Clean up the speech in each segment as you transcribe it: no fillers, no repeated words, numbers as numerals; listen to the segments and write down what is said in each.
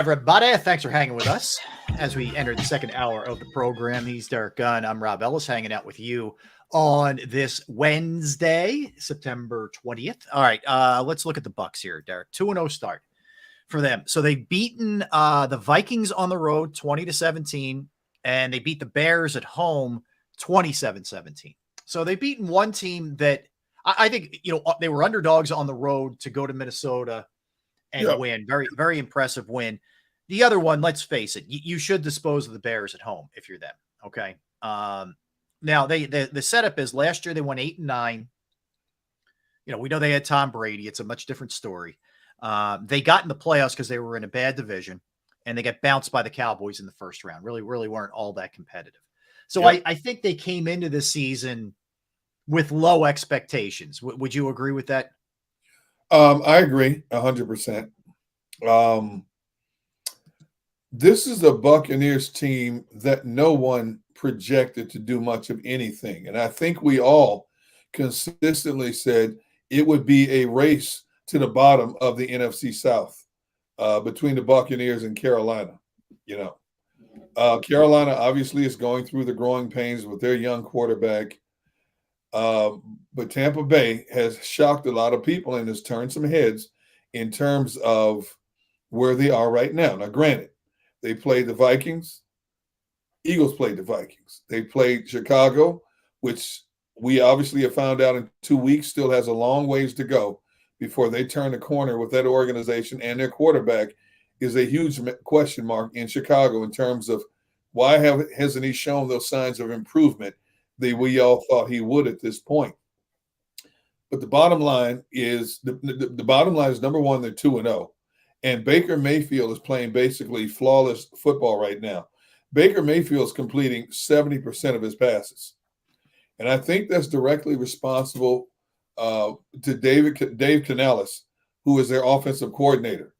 Everybody, thanks for hanging with us as we enter the second hour of the program. He's Derek Gunn. I'm Rob Ellis, hanging out with you on this Wednesday, September 20th. All right, let's look at the Bucs here, Derek. 2-0 start for them. So they've beaten the Vikings on the road 20-17, and they beat the Bears at home 27-17. So they've beaten one team that I think, they were underdogs on the road to go to Minnesota and win. Very, very impressive win. The other one, let's face it, you should dispose of the Bears at home if you're them. Okay. Now the setup is last year they won 8-9. We know they had Tom Brady. It's a much different story. They got in the playoffs because they were in a bad division, and they got bounced by the Cowboys in the first round. Really weren't all that competitive. So I think they came into this season with low expectations. Would you agree with that? I agree 100%. This is a Buccaneers team that no one projected to do much of anything. And I think we all consistently said it would be a race to the bottom of the NFC South between the Buccaneers and Carolina. Carolina obviously is going through the growing pains with their young quarterback. But Tampa Bay has shocked a lot of people and has turned some heads in terms of where they are right now. Now, granted, they played the Vikings. Eagles played the Vikings. They played Chicago, which we obviously have found out in 2 weeks still has a long ways to go before they turn the corner with that organization, and their quarterback is a huge question mark in Chicago in terms of why hasn't he shown those signs of improvement that we all thought he would at this point. But the bottom line is number one, they're 2-0. And Baker Mayfield is playing basically flawless football right now. Baker Mayfield is completing 70% of his passes. And I think that's directly responsible to Dave Canales, who is their offensive coordinator.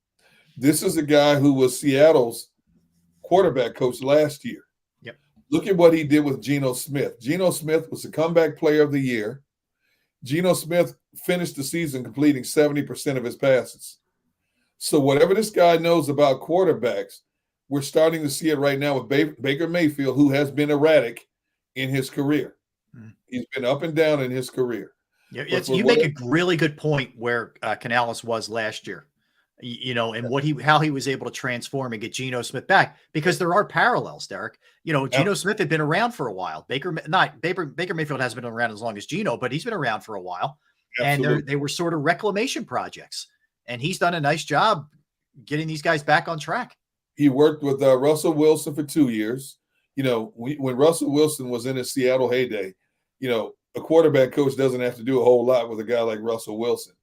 This is a guy who was Seattle's quarterback coach last year. Yep. Look at what he did with Geno Smith. Geno Smith was the comeback player of the year. Geno Smith finished the season completing 70% of his passes. So whatever this guy knows about quarterbacks, we're starting to see it right now with Baker Mayfield, who has been erratic in his career. He's been up and down in his career. Yeah, you make a really good point where Canales was last year, and how he was able to transform and get Geno Smith back, because there are parallels, Derek. Geno Smith had been around for a while. Baker Mayfield hasn't been around as long as Geno, but he's been around for a while. Absolutely. And they were sort of reclamation projects. And he's done a nice job getting these guys back on track. He worked with Russell Wilson for 2 years. When Russell Wilson was in his Seattle heyday, a quarterback coach doesn't have to do a whole lot with a guy like Russell Wilson.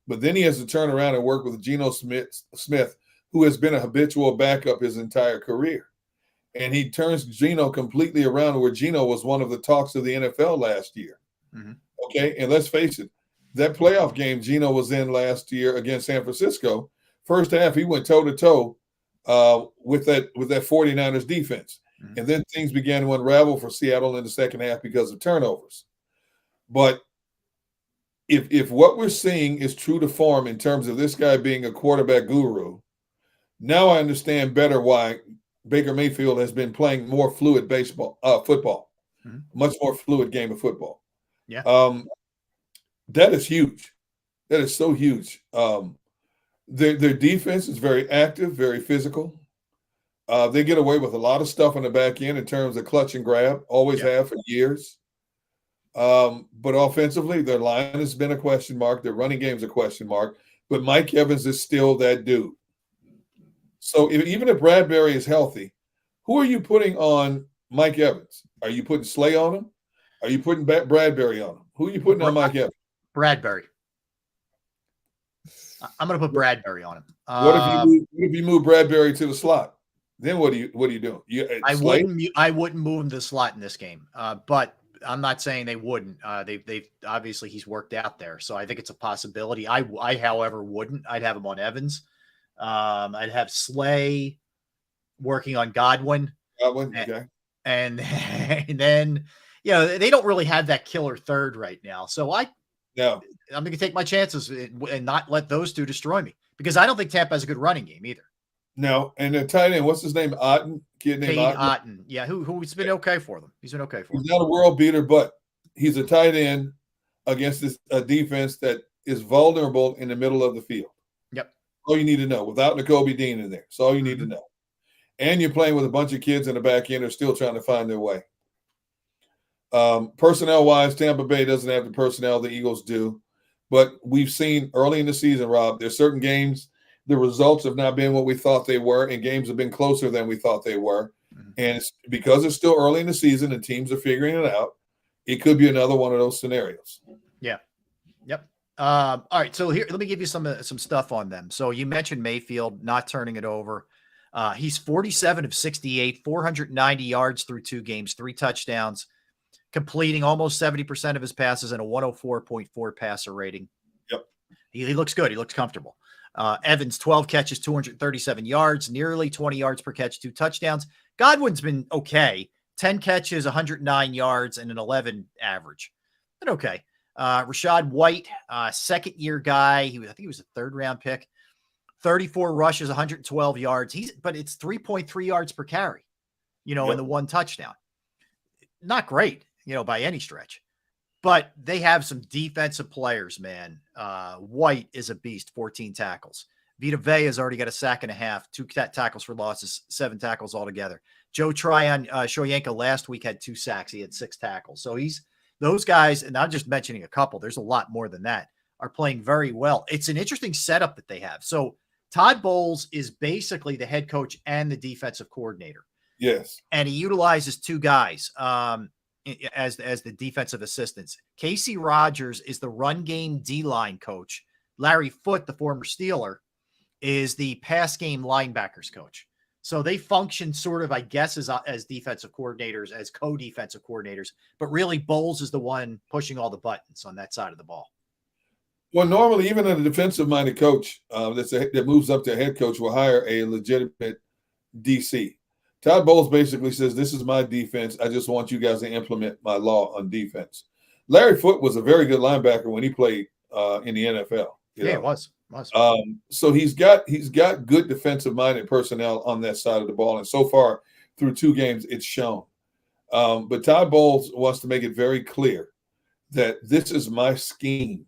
But then he has to turn around and work with Geno Smith, who has been a habitual backup his entire career. And he turns Geno completely around, where Geno was one of the talks of the NFL last year. Mm-hmm. Okay, and let's face it, that playoff game Geno was in last year against San Francisco, first half he went toe-to-toe with that 49ers defense. Mm-hmm. And then things began to unravel for Seattle in the second half because of turnovers. But if what we're seeing is true to form in terms of this guy being a quarterback guru, now I understand better why Baker Mayfield has been playing more fluid football, much more fluid game of football. Yeah. That is huge. That is so huge. Their defense is very active, very physical. They get away with a lot of stuff on the back end in terms of clutch and grab, always have for years. But offensively, their line has been a question mark. Their running game is a question mark. But Mike Evans is still that dude. So even if Bradbury is healthy, who are you putting on Mike Evans? Are you putting Slay on him? Are you putting Bradbury on him? Who are you putting on Mike Evans? Bradbury. I'm going to put Bradbury on him. What if you move Bradbury to the slot? Then what are you doing? I wouldn't move him to the slot in this game. But I'm not saying they wouldn't. They've obviously he's worked out there, so I think it's a possibility. I however wouldn't. I'd have him on Evans. I'd have Slay working on Godwin. Okay. And then they don't really have that killer third right now. So I'm going to take my chances and not let those two destroy me, because I don't think Tampa has a good running game either. Now, and the tight end, what's his name? Otten, kid named Cade Otten. Otten. Yeah, who's been okay for them. He's been okay for them. He's not a world beater, but he's a tight end against this defense that is vulnerable in the middle of the field. Yep. All you need to know without N'Kobe Dean in there. That's all you need to know. And you're playing with a bunch of kids in the back end who are still trying to find their way. Personnel-wise, Tampa Bay doesn't have the personnel the Eagles do. But we've seen early in the season, Rob, there's certain games, the results have not been what we thought they were, and games have been closer than we thought they were. And it's because it's still early in the season and teams are figuring it out, it could be another one of those scenarios. Yeah. Yep. All right. So here, let me give you some stuff on them. So you mentioned Mayfield not turning it over. He's 47 of 68, 490 yards through 2 games, 3 touchdowns, completing almost 70% of his passes and a 104.4 passer rating. Yep. He looks good. He looks comfortable. Evans, 12 catches, 237 yards, nearly 20 yards per catch, 2 touchdowns. Godwin's been okay. 10 catches, 109 yards, and an 11 average. But okay. Rashad White, second-year guy. I think he was a 3rd-round pick. 34 rushes, 112 yards. But it's 3.3 yards per carry, and the 1 touchdown. Not great, by any stretch. But they have some defensive players, man. White is a beast, 14 tackles. Vita Vea has already got a sack and a half, 2 tackles for losses, 7 tackles altogether. Joe Tryon Shoyinka last week had 2 sacks. He had 6 tackles. So those guys, and I'm just mentioning a couple, there's a lot more than that, are playing very well. It's an interesting setup that they have. So Todd Bowles is basically the head coach and the defensive coordinator. Yes. And he utilizes 2 guys as the defensive assistants. Casey Rogers is the run game D-line coach. Larry Foote, the former Steeler, is the pass game linebackers coach. So they function sort of, I guess, as defensive coordinators, as co-defensive coordinators, but really Bowles is the one pushing all the buttons on that side of the ball. Well, normally, even a defensive-minded coach that moves up to head coach will hire a legitimate DC. Todd Bowles basically says, this is my defense. I just want you guys to implement my law on defense. Larry Foote was a very good linebacker when he played in the NFL. Yeah, it was. So he's got good defensive-minded personnel on that side of the ball, and so far through 2 games, it's shown. But Todd Bowles wants to make it very clear that this is my scheme,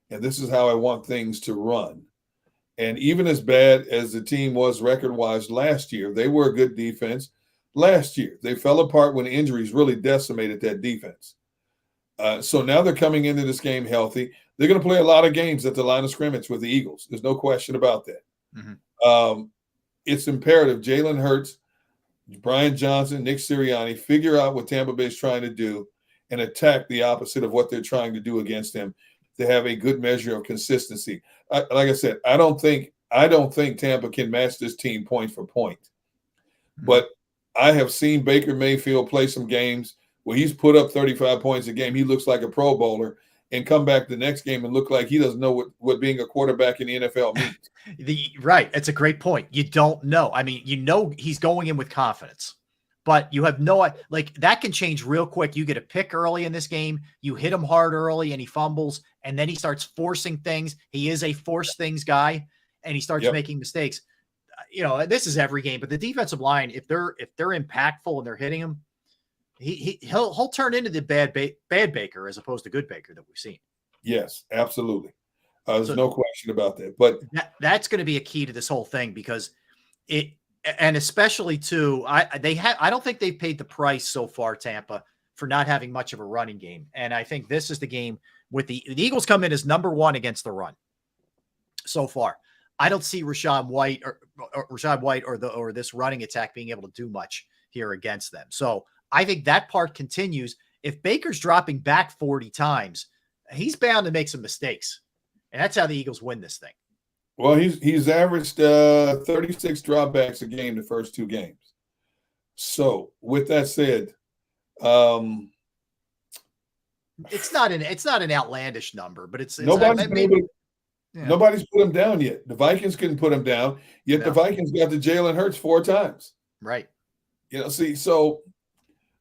and this is how I want things to run. And even as bad as the team was record-wise last year, they were a good defense last year. They fell apart when injuries really decimated that defense. So now they're coming into this game healthy. They're going to play a lot of games at the line of scrimmage with the Eagles. There's no question about that. Mm-hmm. It's imperative Jalen Hurts, Brian Johnson, Nick Sirianni figure out what Tampa Bay is trying to do and attack the opposite of what they're trying to do against them to have a good measure of consistency. Like I said, I don't think Tampa can match this team point for point. Mm-hmm. But I have seen Baker Mayfield play some games where he's put up 35 points a game. He looks like a Pro Bowler, and come back the next game and look like he doesn't know what being a quarterback in the NFL means. Right. That's a great point. You don't know. I mean, he's going in with confidence, but you have no, like that can change real quick. You get a pick early in this game. You hit him hard early and he fumbles, and then he starts forcing things. He is a force things guy, and he starts making mistakes. This is every game, but the defensive line, if they're impactful and they're hitting him, he'll turn into the bad Baker as opposed to good Baker that we've seen. Yes, absolutely. There's no question about that. But that's going to be a key to this whole thing, because and especially too, I don't think they've paid the price so far, Tampa, for not having much of a running game. And I think this is the game with the Eagles come in as number 1 against the run so far. I don't see Rashad White or this running attack being able to do much here against them. So I think that part continues. If Baker's dropping back 40 times, he's bound to make some mistakes. And that's how the Eagles win this thing. Well, he's averaged 36 dropbacks a game the first 2 games. So with that said, it's not an outlandish number, but it's nobody's put him down yet. The Vikings couldn't put him down, yet the Vikings got to Jalen Hurts 4 times. Right. So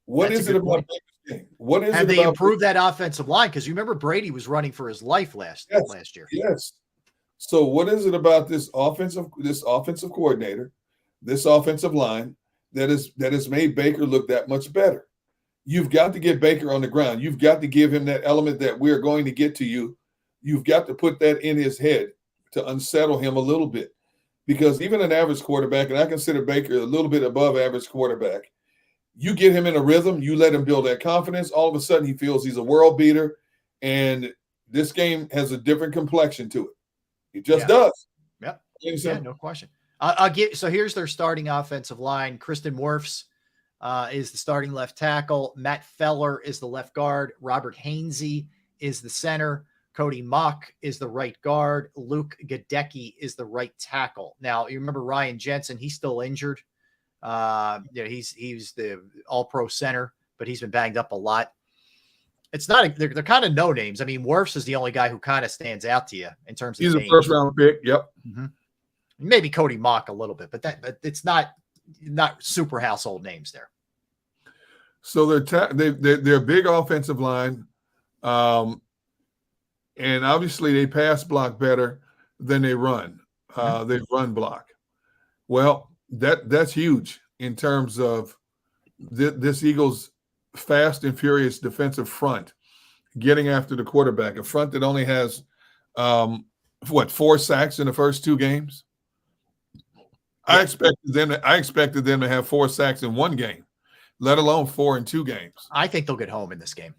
what is it about Baker's game? What is it about? Have they improved that offensive line? Because you remember Brady was running for his life last year. Yes. So what is it about this offensive coordinator this offensive line that has made Baker look that much better. You've got to get Baker on the ground. You've got to give him that element that we're going to get to you. You've got to put that in his head to unsettle him a little bit. Because even an average quarterback, and I consider Baker a little bit above average quarterback, you get him in a rhythm, you let him build that confidence, all of a sudden he feels he's a world beater, and this game has a different complexion to it. It just does. Yep. Yeah, no question. I'll give. So here's their starting offensive line. Kristen Wirfs is the starting left tackle. Matt Feller is the left guard. Robert Hainsey is the center. Cody Mock is the right guard. Luke Gadecki is the right tackle. Now, you remember Ryan Jensen, he's still injured. He's the all-pro center, but he's been banged up a lot. It's not they're kind of no names. I mean, Wirfs is the only guy who kind of stands out to you in terms of he's names. A first-round pick. Yep. Mm-hmm. Maybe Cody Mock a little bit, but it's not super household names there. So they're a big offensive line. And obviously they pass block better than they run. They run block. Well, that's huge in terms of this Eagles fast and furious defensive front getting after the quarterback. A front that only has 4 sacks in the first 2 games. I expected them to have 4 sacks in 1 game, let alone 4 in 2 games. I think they'll get home in this game.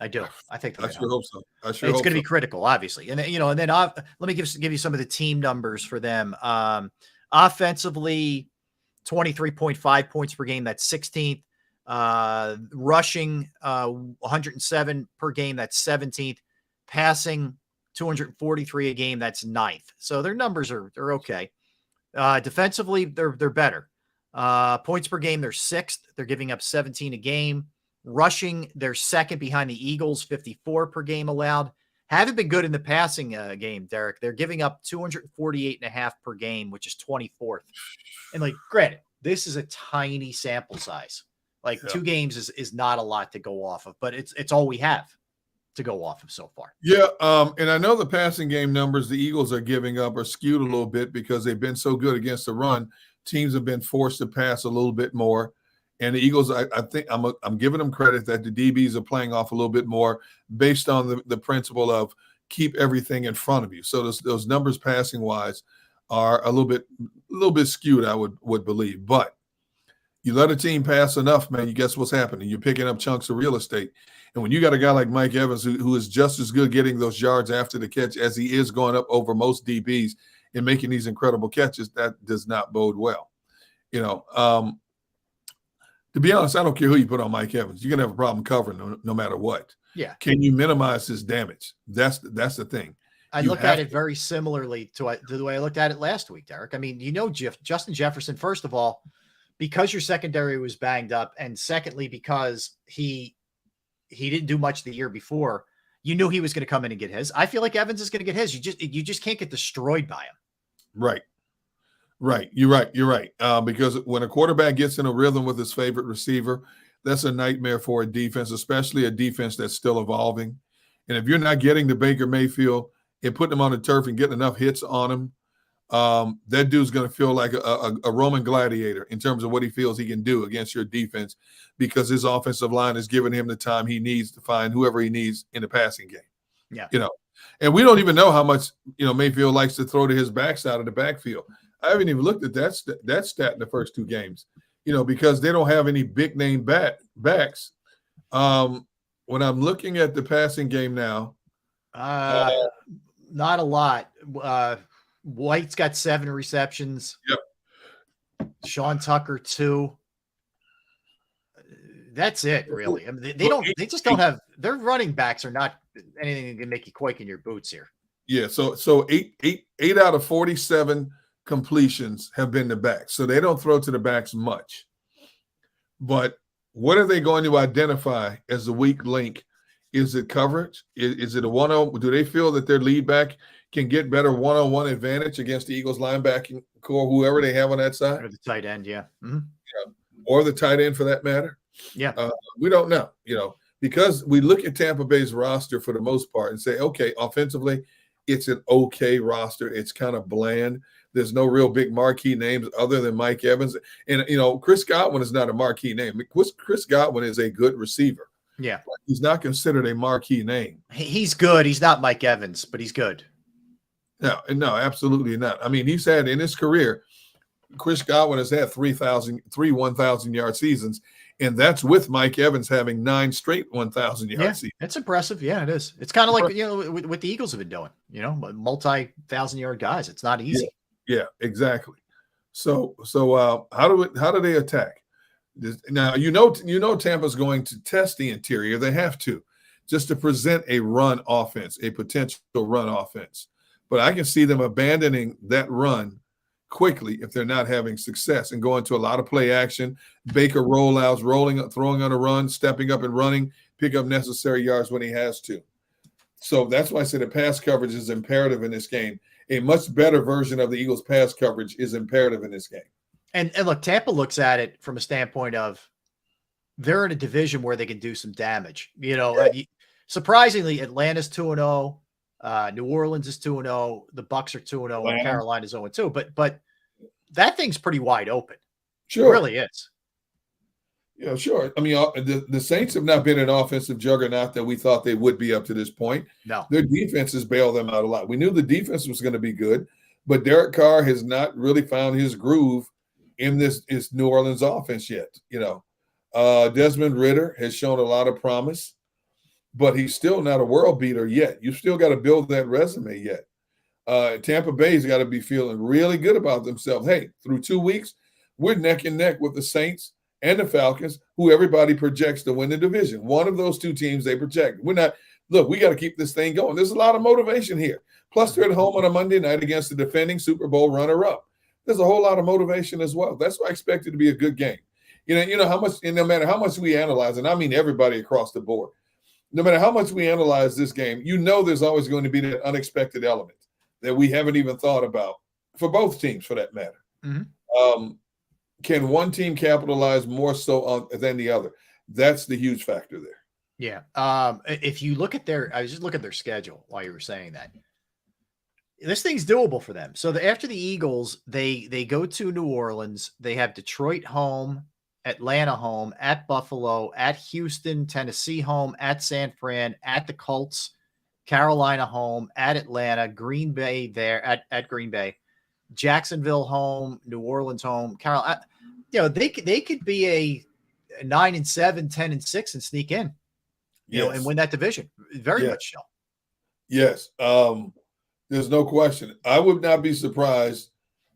I do. I think I sure hope so. It's going to be critical, obviously. And then let me give you some of the team numbers for them. Offensively, 23.5 points per game. That's 16th. Rushing, 107 per game. That's 17th. Passing, 243 a game. That's 9th. So their numbers are okay. Defensively, they're better. Points per game, they're 6th. They're giving up 17 a game. Rushing, they're 2nd behind the Eagles, 54 per game allowed. Haven't been good in the passing game, Derek. They're giving up 248.5 per game, which is 24th. And granted, this is a tiny sample size. 2 games is not a lot to go off of, but it's all we have to go off of so far. Yeah, and I know the passing game numbers the Eagles are giving up are skewed a little bit because they've been so good against the run. Teams have been forced to pass a little bit more. And the Eagles, I think I'm giving them credit that the DBs are playing off a little bit more based on the principle of keep everything in front of you. So those numbers passing wise are a little bit skewed, I would believe. But you let a team pass enough, man, you guess what's happening? You're picking up chunks of real estate. And when you got a guy like Mike Evans who is just as good getting those yards after the catch as he is going up over most DBs and making these incredible catches, that does not bode well. To be honest, I don't care who you put on Mike Evans. You're going to have a problem covering no matter what. Yeah. Can you minimize his damage? That's the thing. I look at it very similarly to the way I looked at it last week, Derek. I mean, Justin Jefferson, first of all, because your secondary was banged up, and secondly, because he didn't do much the year before, you knew he was going to come in and get his. I feel like Evans is going to get his. You just can't get destroyed by him. Right. You're right. Because when a quarterback gets in a rhythm with his favorite receiver, that's a nightmare for a defense, especially a defense that's still evolving. And if you're not getting to Baker Mayfield and putting him on the turf and getting enough hits on him, that dude's going to feel like a Roman gladiator in terms of what he feels he can do against your defense because his offensive line is giving him the time he needs to find whoever he needs in the passing game. Yeah. And we don't even know how much, Mayfield likes to throw to his backside of the backfield. I haven't even looked at that stat in the first 2 games, because they don't have any big name backs. When I'm looking at the passing game now, not a lot. White's got 7 receptions. Yep. Sean Tucker 2. That's it, really. I mean, they just don't have. Their running backs are not anything that can make you quake in your boots here. Yeah. So 8 out of 47 completions have been the backs. So they don't throw to the backs much. But what are they going to identify as the weak link? Is it coverage? Is it a 1-on-1? Do they feel that their lead back can get better one-on-one advantage against the Eagles linebacking core, whoever they have on that side? Or the tight end, yeah. Mm-hmm. Yeah. Or the tight end for that matter. Yeah. We don't know, because we look at Tampa Bay's roster for the most part and say, okay, offensively, it's an okay roster. It's kind of bland. There's no real big marquee names other than Mike Evans. And, Chris Godwin is not a marquee name. Chris Godwin is a good receiver. Yeah. He's not considered a marquee name. He's good. He's not Mike Evans, but he's good. No, absolutely not. I mean, he's had in his career, Chris Godwin has had three 1,000-yard seasons, and that's with Mike Evans having 9 straight 1,000-yard seasons. It's impressive. Yeah, it is. It's kind of like, what the Eagles have been doing, multi-1,000-yard guys. It's not easy. Yeah, exactly. So how do they attack? Now, Tampa's going to test the interior. They have to, just to present a run offense, a potential run offense. But I can see them abandoning that run quickly if they're not having success and going to a lot of play action, Baker rollouts, throwing on a run, stepping up and running, pick up necessary yards when he has to. So that's why I said the pass coverage is imperative in this game. A much better version of the Eagles' pass coverage is imperative in this game. And look, Tampa looks at it from a standpoint of they're in a division where they can do some damage. Surprisingly, Atlanta's 2-0. New Orleans is 2-0. The Bucs are 2-0. And Carolina's 0-2. But that thing's pretty wide open. Sure. It really is. Yeah, sure. I mean, the Saints have not been an offensive juggernaut that we thought they would be up to this point. No. Their defense has bailed them out a lot. We knew the defense was going to be good, but Derek Carr has not really found his groove in this New Orleans offense yet. Desmond Ridder has shown a lot of promise, but he's still not a world beater yet. You still got to build that resume yet. Tampa Bay's got to be feeling really good about themselves. Hey, through 2 weeks, we're neck and neck with the Saints and the Falcons, who everybody projects to win the division. One of those 2 teams they project. We got to keep this thing going. There's a lot of motivation here. Plus, they're at home on a Monday night against the defending Super Bowl runner-up. There's a whole lot of motivation as well. That's why I expect it to be a good game. How much, and no matter how much we analyze, and I mean everybody across the board, no matter how much we analyze this game, there's always going to be that unexpected element that we haven't even thought about for both teams, for that matter. Mm-hmm. Can one team capitalize more so than the other? That's the huge factor there. Yeah. If you look at I was just looking at their schedule while you were saying that. This thing's doable for them. So after the Eagles, they go to New Orleans. They have Detroit home, Atlanta home, at Buffalo, at Houston, Tennessee home, at San Fran, at the Colts, Carolina home, at Atlanta, Green Bay there, at Green Bay, Jacksonville home, New Orleans home, Carolina. They could be a 9-7, 10-6 and sneak in, and win that division. Very much so. Yes. There's no question. I would not be surprised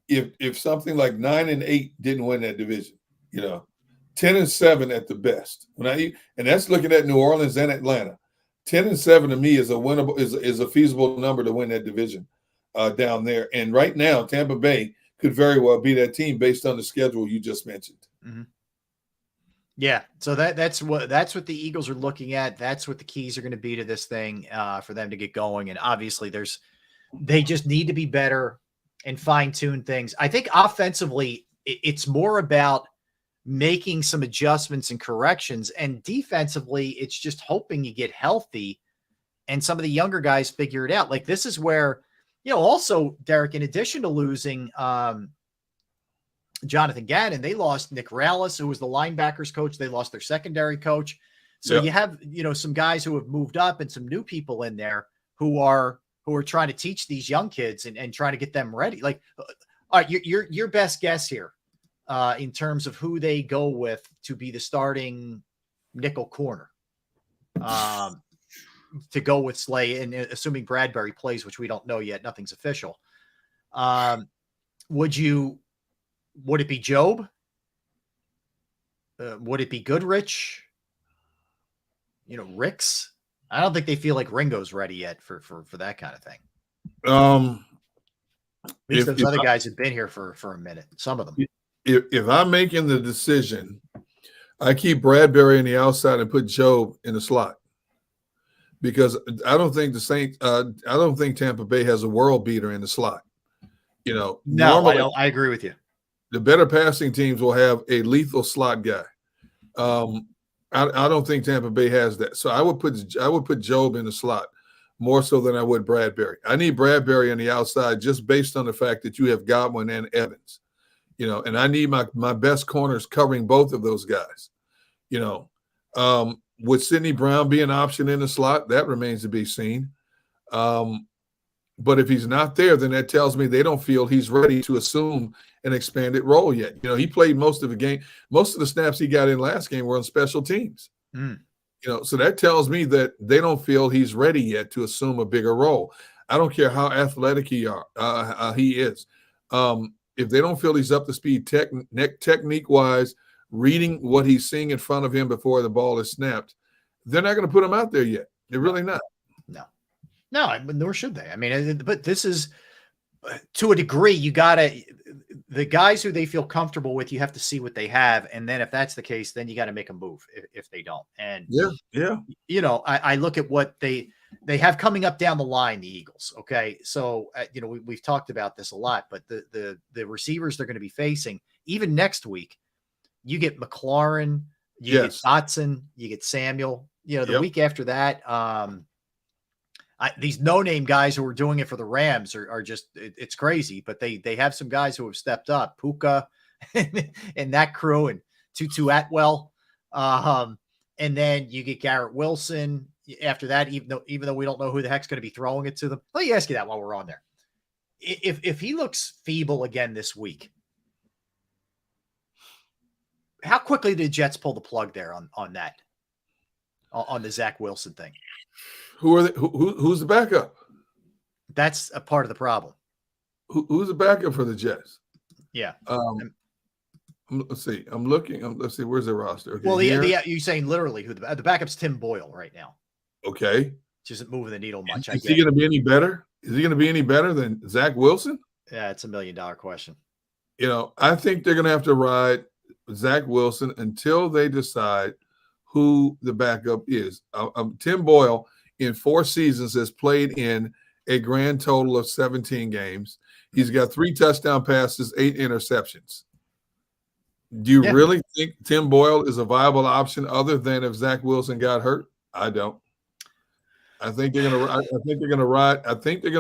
if something like 9-8 didn't win that division. 10-7 at the best. And that's looking at New Orleans and Atlanta. 10-7 to me is a winnable, is a feasible number to win that division down there. And right now, Tampa Bay could very well be that team based on the schedule you just mentioned. Mm-hmm. Yeah, so that's what the Eagles are looking at. That's what the keys are going to be to this thing for them to get going. And obviously, they just need to be better and fine-tune things. I think offensively, it's more about making some adjustments and corrections, and defensively, it's just hoping you get healthy and some of the younger guys figure it out. Like, this is where, also, Derek, in addition to losing Jonathan Gannon, they lost Nick Rallis, who was the linebackers coach. They lost their secondary coach. So you have, some guys who have moved up and some new people in there who are trying to teach these young kids and trying to get them ready. Like, all right, your best guess here in terms of who they go with to be the starting nickel corner to go with Slay, and assuming Bradbury plays, which we don't know yet, nothing's official. Would it be Job? Would it be Goodrich? Ricks? I don't think they feel like Ringo's ready yet for that kind of thing. At least those other guys have been here for a minute. Some of them. If I'm making the decision, I keep Bradbury on the outside and put Job in the slot, because I don't think the Saints. I don't think Tampa Bay has a world beater in the slot. No, normally, I don't. I agree with you. The better passing teams will have a lethal slot guy. I don't think Tampa Bay has that. So I would put Job in the slot. more so than I would Bradbury. I need Bradbury on the outside just based on the fact that you have Godwin and Evans, and I need my best corners covering both of those guys. Would Sidney Brown be an option in the slot? That remains to be seen. But if he's not there, then that tells me they don't feel he's ready to assume an expanded role yet. He played most of the game. Most of the snaps he got in last game were on special teams. So that tells me that they don't feel he's ready yet to assume a bigger role. I don't care how athletic he is. If they don't feel he's up to speed technique-wise, reading what he's seeing in front of him before the ball is snapped, they're not going to put him out there yet. They're really not. No, nor should they. I mean, but this is, to a degree, the guys who they feel comfortable with, you have to see what they have. And then if that's the case, then you got to make a move if they don't. And I look at what they have coming up down the line, the Eagles. Okay. So, we've talked about this a lot, but the receivers they're going to be facing, even next week, you get McLaurin, you get Dotson, you get Samuel, the week after that, these no-name guys who are doing it for the Rams are just, it's crazy, but they have some guys who have stepped up, Puka and that crew, and Tutu Atwell. And then you get Garrett Wilson after that, even though we don't know who the heck's going to be throwing it to them. Let me ask you that while we're on there. If he looks feeble again this week, how quickly did the Jets pull the plug there on the Zach Wilson thing? Who's the backup? That's a part of the problem. Who's the backup for the Jets? Yeah. Let's see. I'm looking. Let's see. Where's the roster? Okay, well, you're saying literally who the backup's Tim Boyle right now. Okay. Which isn't moving the needle much. Is he going to be any better? Is he going to be any better than Zach Wilson? Yeah, it's $1 million question. I think they're going to have to ride Zach Wilson until they decide who the backup is. Tim Boyle, in 4 seasons, has played in a grand total of 17 games. He's got 3 touchdown passes, 8 interceptions. Do you really think Tim Boyle is a viable option other than if Zach Wilson got hurt? I don't. I think they're gonna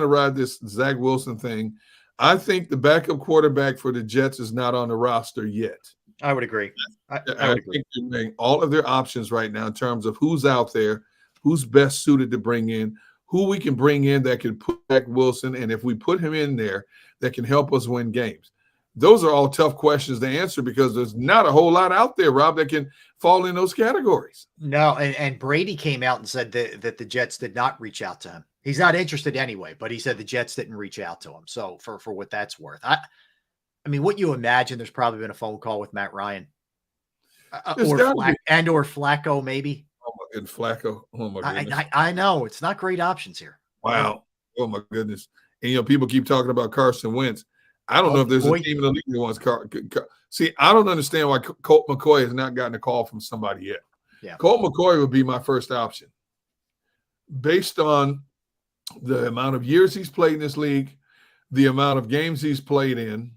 ride this Zach Wilson thing. I think the backup quarterback for the Jets is not on the roster yet. I would agree. I would agree. Think they're weighing all of their options right now in terms of who's out there, who's best suited to bring in, who we can bring in that can put back Wilson, and if we put him in there, that can help us win games. Those are all tough questions to answer because there's not a whole lot out there, Rob, that can fall in those categories. No, and Brady came out and said that the Jets did not reach out to him. He's not interested anyway, but he said the Jets didn't reach out to him. So for what that's worth, I mean, what you imagine, there's probably been a phone call with Matt Ryan or Flacco, maybe. Oh my goodness, Flacco. Oh my goodness. I know it's not great options here. Wow. Oh my goodness. And people keep talking about Carson Wentz. I don't know if there's a team in the league that wants See, I don't understand why Colt McCoy has not gotten a call from somebody yet. Yeah. Colt McCoy would be my first option. Based on the amount of years he's played in this league, the amount of games he's played in,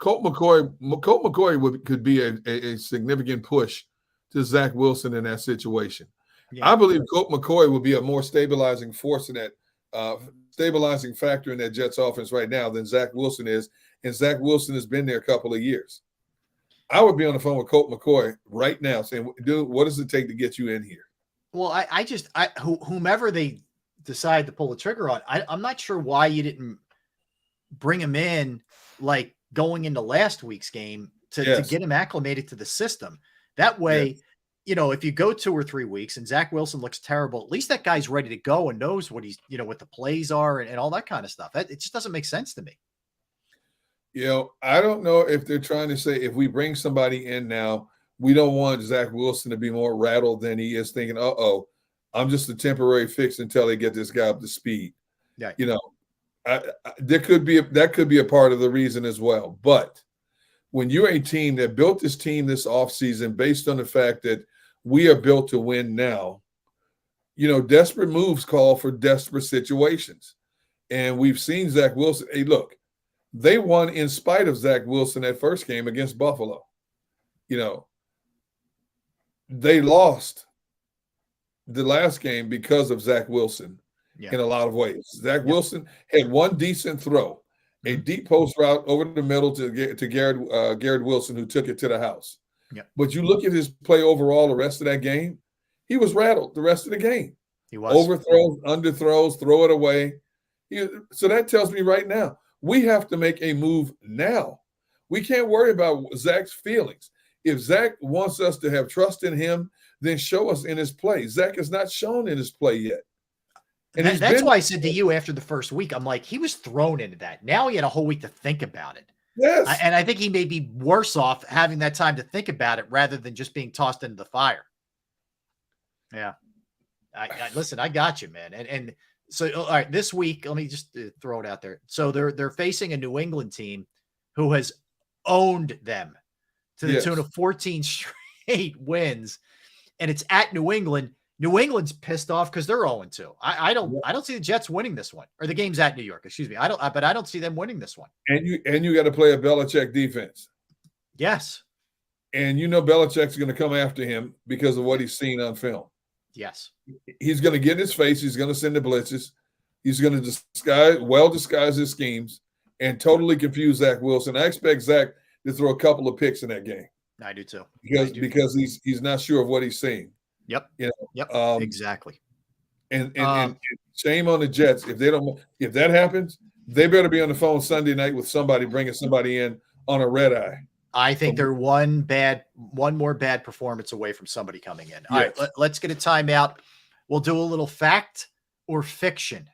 Colt McCoy could be a significant push to Zach Wilson in that situation. Yeah. I believe Colt McCoy will be a more stabilizing force in that stabilizing factor in that Jets offense right now than Zach Wilson is, and Zach Wilson has been there a couple of years. I would be on the phone with Colt McCoy right now saying, dude, what does it take to get you in here? Well, whomever they decide to pull the trigger on, I'm not sure why you didn't bring him in like going into last week's game to get him acclimated to the system. That way, if you go 2 or 3 weeks and Zach Wilson looks terrible, at least that guy's ready to go and knows what he's, what the plays are and all that kind of stuff. It just doesn't make sense to me. I don't know if they're trying to say if we bring somebody in now, we don't want Zach Wilson to be more rattled than he is thinking, I'm just a temporary fix until they get this guy up to speed. Yeah. That could be a part of the reason as well. But when you're a team that built this team this offseason based on the fact that we are built to win now, desperate moves call for desperate situations. And we've seen Zach Wilson. Hey, look, they won in spite of Zach Wilson that first game against Buffalo. They lost the last game because of Zach Wilson. in a lot of ways. Zach Wilson had one decent throw, a deep post route over the middle to Garrett Wilson, who took it to the house. But you look at his play overall the rest of that game, he was rattled the rest of the game. He was. Overthrows, underthrows, throw it away. So that tells me right now, we have to make a move now. We can't worry about Zach's feelings. If Zach wants us to have trust in him, then show us in his play. Zach is not shown in his play yet. And that's why I said to you after the first week, I'm like, he was thrown into that. Now he had a whole week to think about it. Yes. And I think he may be worse off having that time to think about it rather than just being tossed into the fire. Yeah. Listen, I got you, man. And so, all right, this week, let me just throw it out there. So they're facing a New England team who has owned them to the tune of 14 straight wins. And it's at New England. New England's pissed off because they're 0-2. I don't see the Jets winning this one, or the game's at New York. Excuse me. But I don't see them winning this one. And you got to play a Belichick defense. Yes. And Belichick's going to come after him because of what he's seen on film. Yes. He's going to get in his face. He's going to send the blitzes. He's going to disguise his schemes and totally confuse Zach Wilson. I expect Zach to throw a couple of picks in that game. I do too. Because he's not sure of what he's seeing. Yep. Exactly. And shame on the Jets if that happens, they better be on the phone Sunday night with somebody bringing somebody in on a red eye. I think they're one more bad performance away from somebody coming in. All right, let's get a timeout. We'll do a little fact or fiction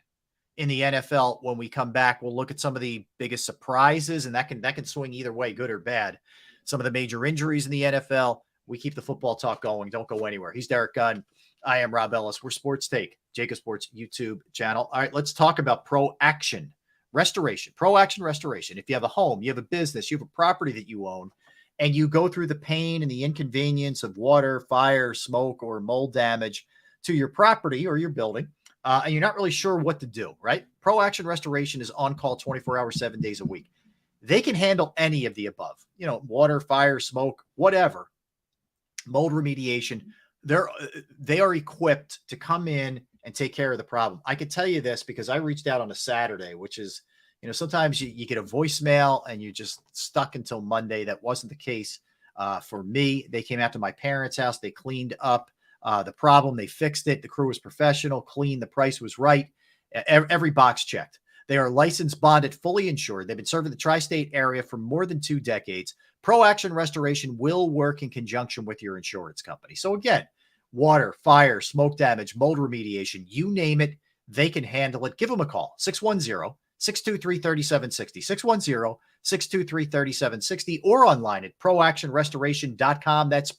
in the NFL when we come back. We'll look at some of the biggest surprises, and that can swing either way, good or bad. Some of the major injuries in the NFL. We keep the football talk going. Don't go anywhere. He's Derek Gunn. I am Rob Ellis. We're Sports Take, JAKIB Sports YouTube channel. All right, let's talk about Pro Action Restoration. Pro Action Restoration. If you have a home, you have a business, you have a property that you own, and you go through the pain and the inconvenience of water, fire, smoke, or mold damage to your property or your building, and you're not really sure what to do, right? Pro Action Restoration is on call 24 hours, 7 days a week. They can handle any of the above, water, fire, smoke, whatever. Mold remediation. They are equipped to come in and take care of the problem. I can tell you this because I reached out on a Saturday, which is, sometimes you get a voicemail and you're just stuck until Monday. That wasn't the case for me. They came out to my parents' house. They cleaned up the problem. They fixed it. The crew was professional, clean. The price was right. Every box checked. They are licensed, bonded, fully insured. They've been serving the tri-state area for more than 2 decades. Pro Action Restoration will work in conjunction with your insurance company. So again, water, fire, smoke damage, mold remediation, you name it, they can handle it. Give them a call, 610-623-3760, 610-623-3760, or online at proactionrestoration.com. That's